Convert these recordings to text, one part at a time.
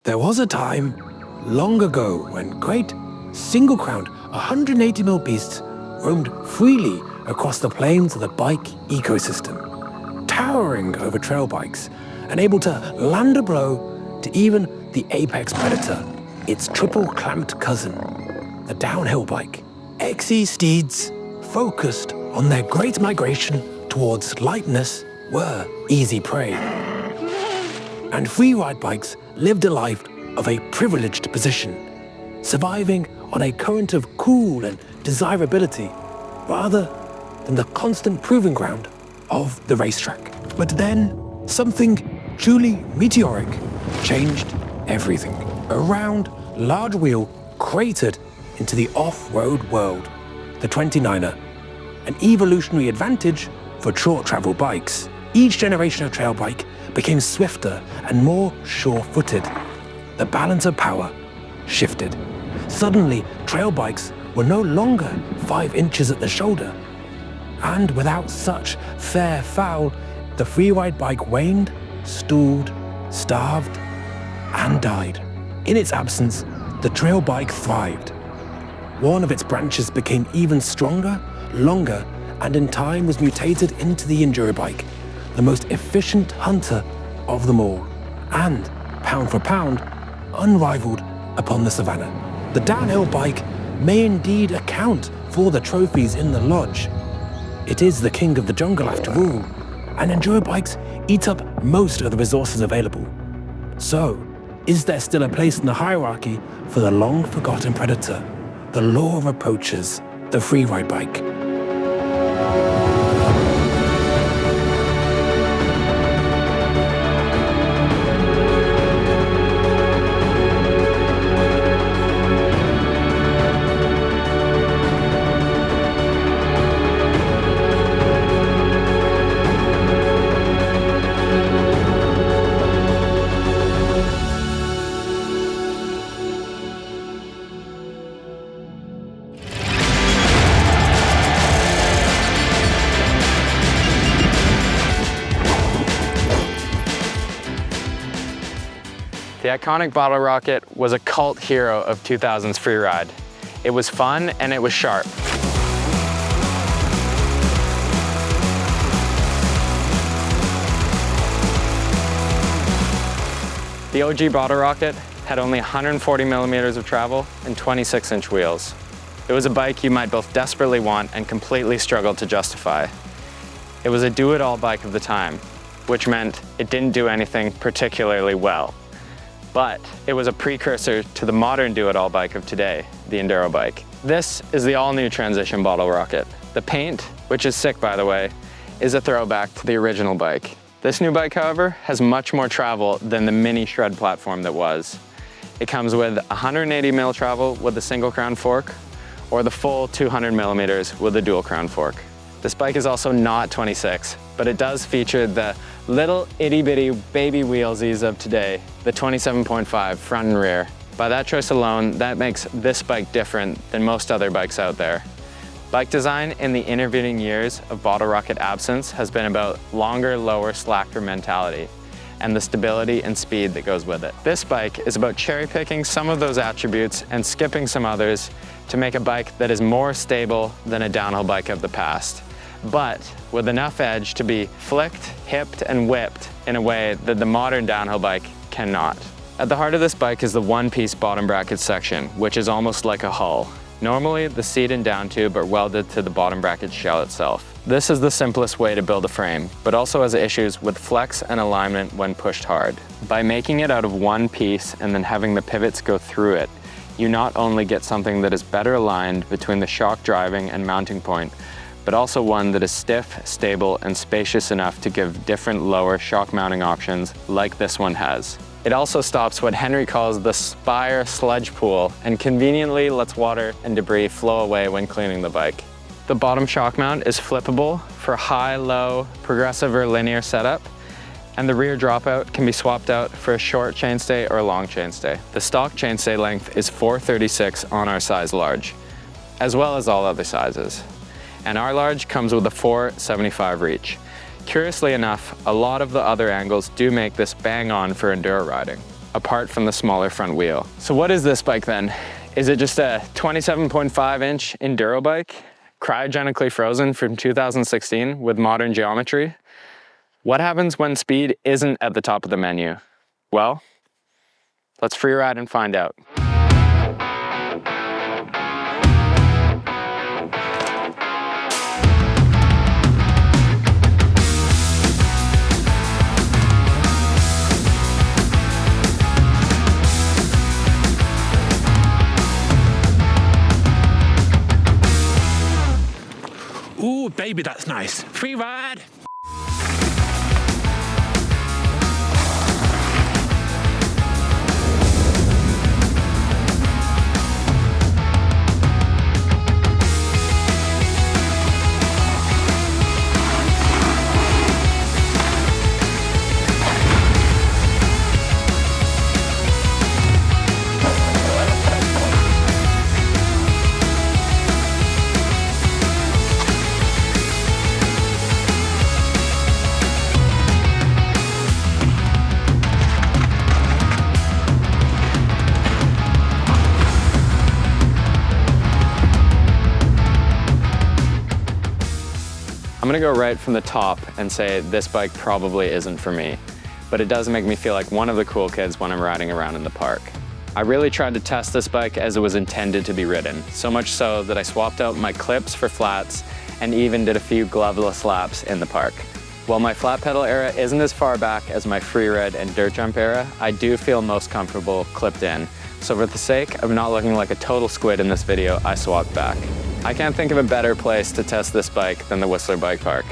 There was a time, long ago, when great, single-crowned 180mm beasts roamed freely across the plains of the bike ecosystem, towering over trail bikes and able to land a blow to even the apex predator, its triple-clamped cousin, the downhill bike. XE steeds, focused on their great migration towards lightness, were easy prey. And Freeride bikes lived a life of a privileged position, surviving on a current of cool and desirability, rather than the constant proving ground of the racetrack. But then, something truly meteoric changed everything. A round, large wheel cratered into the off-road world, the 29er, an evolutionary advantage for short travel bikes. Each generation of trail bike became swifter and more sure-footed. The balance of power shifted. Suddenly, trail bikes were no longer 5 inches at the shoulder. And without such fair foul, the Freeride bike waned, stalled, starved, and died. In its absence, the trail bike thrived. One of its branches became even stronger, longer, and in time was mutated into the enduro bike, the most efficient hunter of them all, and, pound for pound, unrivaled upon the savannah. The downhill bike may indeed account for the trophies in the lodge. It is the king of the jungle after all, and enduro bikes eat up most of the resources available. So, is there still a place in the hierarchy for the long-forgotten predator? The law approaches the Freeride bike. The iconic Bottlerocket was a cult hero of 2000's Freeride. It was fun and it was sharp. The OG Bottlerocket had only 140mm of travel and 26-inch wheels. It was a bike you might both desperately want and completely struggle to justify. It was a do-it-all bike of the time, which meant it didn't do anything particularly well. But it was a precursor to the modern do-it-all bike of today, the enduro bike. This is the all-new transition Bottlerocket. The paint, which is sick by the way, is a throwback to the original bike. This new bike, however, has much more travel than the mini shred platform that was. It comes with 180mm travel with a single crown fork, or the full 200mm with a dual crown fork. This bike is also not 26, but it does feature the little itty-bitty baby wheelsies of today, the 27.5 front and rear. By that choice alone, that makes this bike different than most other bikes out there. Bike design in the intervening years of Bottlerocket absence has been about longer, lower, slacker mentality and the stability and speed that goes with it. This bike is about cherry-picking some of those attributes and skipping some others to make a bike that is more stable than a downhill bike of the past, but with enough edge to be flicked, hipped, and whipped in a way that the modern downhill bike cannot. At the heart of this bike is the one-piece bottom bracket section, which is almost like a hull. Normally, the seat and down tube are welded to the bottom bracket shell itself. This is the simplest way to build a frame, but also has issues with flex and alignment when pushed hard. By making it out of one piece and then having the pivots go through it, you not only get something that is better aligned between the shock driving and mounting point, but also one that is stiff, stable, and spacious enough to give different lower shock mounting options like this one has. It also stops what Henry calls the spire sludge pool and conveniently lets water and debris flow away when cleaning the bike. The bottom shock mount is flippable for high, low, progressive, or linear setup, and the rear dropout can be swapped out for a short chainstay or a long chainstay. The stock chainstay length is 436 on our size large, as well as all other sizes. And our large comes with a 475 reach. Curiously enough, a lot of the other angles do make this bang on for enduro riding. apart from the smaller front wheel. So what is this bike then? Is it just a 27.5-inch enduro bike, cryogenically frozen from 2016 with modern geometry? What happens when speed isn't at the top of the menu? Well, let's free ride and find out. Ooh, baby, that's nice. Free ride. I'm gonna go right from the top and say this bike probably isn't for me, but it does make me feel like one of the cool kids when I'm riding around in the park. I really tried to test this bike as it was intended to be ridden, so much so that I swapped out my clips for flats and even did a few gloveless laps in the park. While my flat pedal era isn't as far back as my freeride and dirt jump era, I do feel most comfortable clipped in. So for the sake of not looking like a total squid in this video, I swapped back. I can't think of a better place to test this bike than the Whistler Bike Park.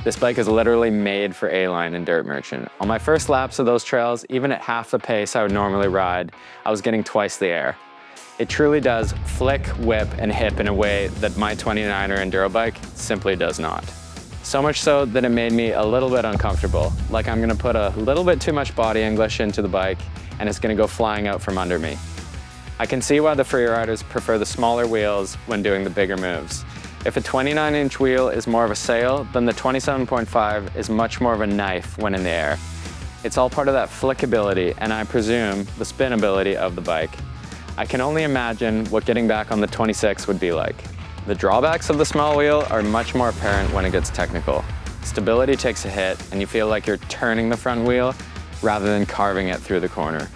This bike is literally made for A-Line and Dirt Merchant. On my first laps of those trails, even at half the pace I would normally ride, I was getting twice the air. It truly does flick, whip, and hip in a way that my 29er enduro bike simply does not. So much so that it made me a little bit uncomfortable, like I'm gonna put a little bit too much body English into the bike and it's gonna go flying out from under me. I can see why the freeriders prefer the smaller wheels when doing the bigger moves. If a 29-inch wheel is more of a sail, then the 27.5 is much more of a knife when in the air. It's all part of that flickability and I presume the spinability of the bike. I can only imagine what getting back on the 26 would be like. The drawbacks of the small wheel are much more apparent when it gets technical. Stability takes a hit and you feel like you're turning the front wheel rather than carving it through the corner.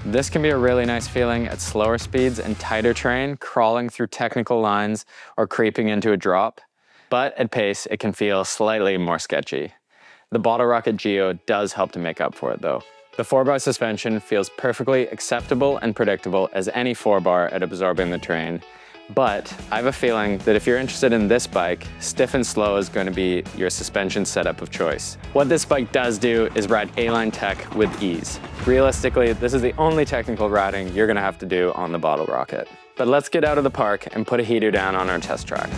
This can be a really nice feeling at slower speeds and tighter terrain, crawling through technical lines or creeping into a drop. But at pace, it can feel slightly more sketchy. The Bottlerocket Giro does help to make up for it though. The 4-bar suspension feels perfectly acceptable and predictable as any 4-bar at absorbing the terrain. But I have a feeling that if you're interested in this bike, stiff and slow is going to be your suspension setup of choice. What this bike does do is ride A-Line tech with ease. Realistically, this is the only technical riding you're going to have to do on the Bottlerocket. But let's get out of the park and put a heater down on our test track.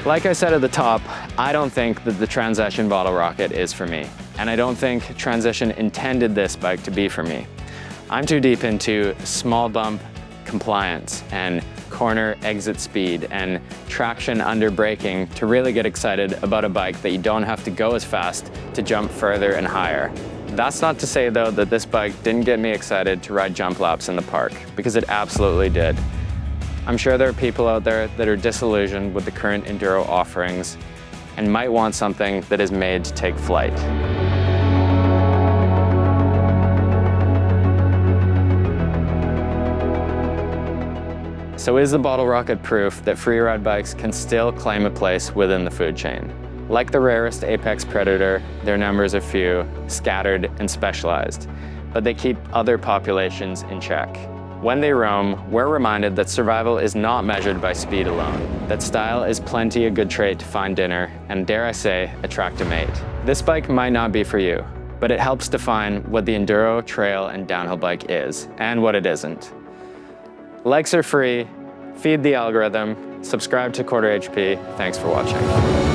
Like I said at the top, I don't think that the Transition Bottlerocket is for me. And I don't think Transition intended this bike to be for me. I'm too deep into small bump compliance and corner exit speed and traction under braking to really get excited about a bike that you don't have to go as fast to jump further and higher. That's not to say though that this bike didn't get me excited to ride jump laps in the park, because it absolutely did. I'm sure there are people out there that are disillusioned with the current enduro offerings and might want something that is made to take flight. So is the Bottlerocket proof that freeride bikes can still claim a place within the food chain? Like the rarest apex predator, their numbers are few, scattered, and specialized, but they keep other populations in check. When they roam, we're reminded that survival is not measured by speed alone, that style is plenty a good trait to find dinner, and dare I say, attract a mate. This bike might not be for you, but it helps define what the enduro, trail, and downhill bike is, and what it isn't. Likes are free, feed the algorithm, subscribe to QuarterHP, thanks for watching.